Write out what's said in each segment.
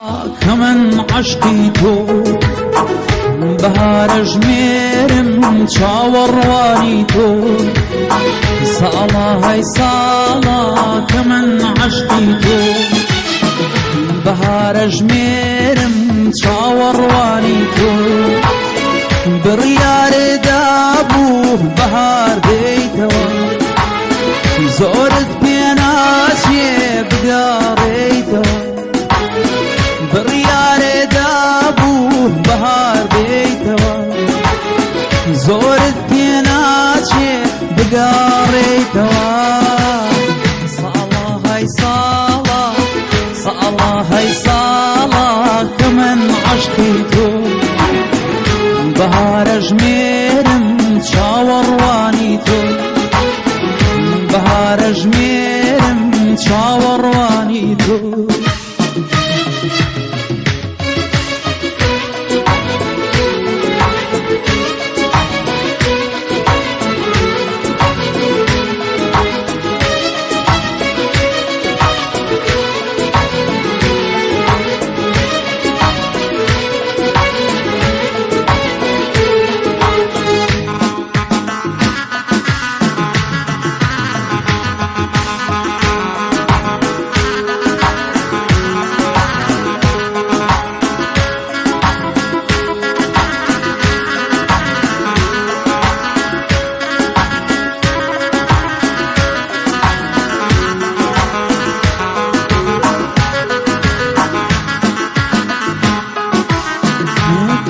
كمن عشقي تو بهار جميرم چاوەڕوانی تۆ ساڵا هەی ساڵا كمن عشقي تو بهار جميرم چاوەڕوانی تۆ بڕیارێدا بوو بەهار دێیتەوە زۆرت پێناچێ بگاڕێیتەوە بڕیارێدا بوو بەهار دێیتەوە زۆرت پێناچێ بگاڕێیتەوە ساڵا هەی ساڵا ساڵا هەی ساڵا كمن عشقي تۆ بهارە ژمێرم چاوەڕوانی تۆ بهارە ژمێرم چاوەڕوانی تۆ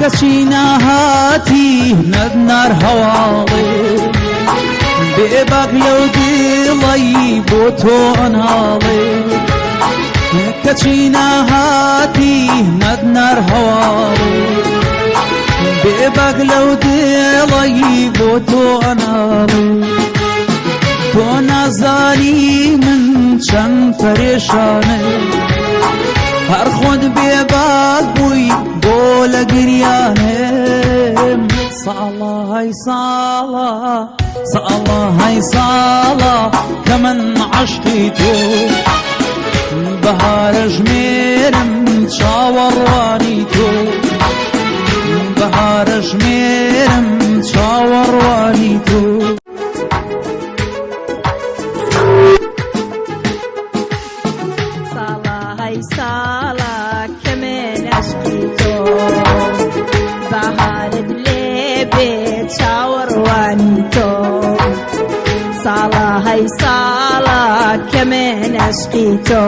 کەچی ناهاتی نەدنار هەواڵێ بێباک لەو دڵی بۆ تۆ ئەناڵێ کەچی ناهاتی نەدنار هەواڵێ بێباک لەو دڵی بۆ تۆ ئەناڵێ تۆ نازانی من چەند پەرێشانێ هەر خۆت بێباک بووی بۆ لە گریانێم ساڵا هەی ساڵا ساڵا هەی ساڵا كمن عشقي تۆ بەهارە ژمێرم چاوەڕوانی تۆ بەهارە ژمێرم چاوەڕوانی تۆ ساڵا هەی ساڵا كمن عشقي تۆ بەهارت لێ بێ چاوەڕوانی تۆ ساڵا هەی ساڵا كمن عشقي تۆ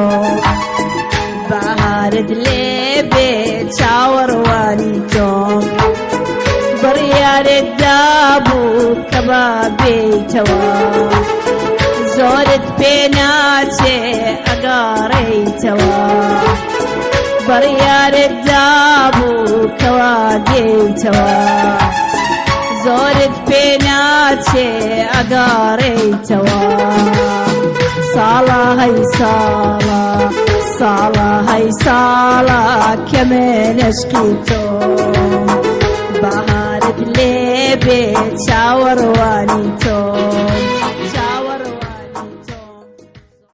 بەهارت لێ بێ چاوەڕوانی تۆ بڕیارێکدا بوو کە با بێیتەوە زۆرت پێ ناچێ ئەگاڕێیتەوە بڕیارێکدا بوو کەوا دێیتەوە زۆرت پێ ناچێ ئەگاڕێیتەوە ساڵا هەی ساڵا ساڵا هەی ساڵا كمن عشقي تۆ بەهارت لێ بێ چاوەڕوانی تۆ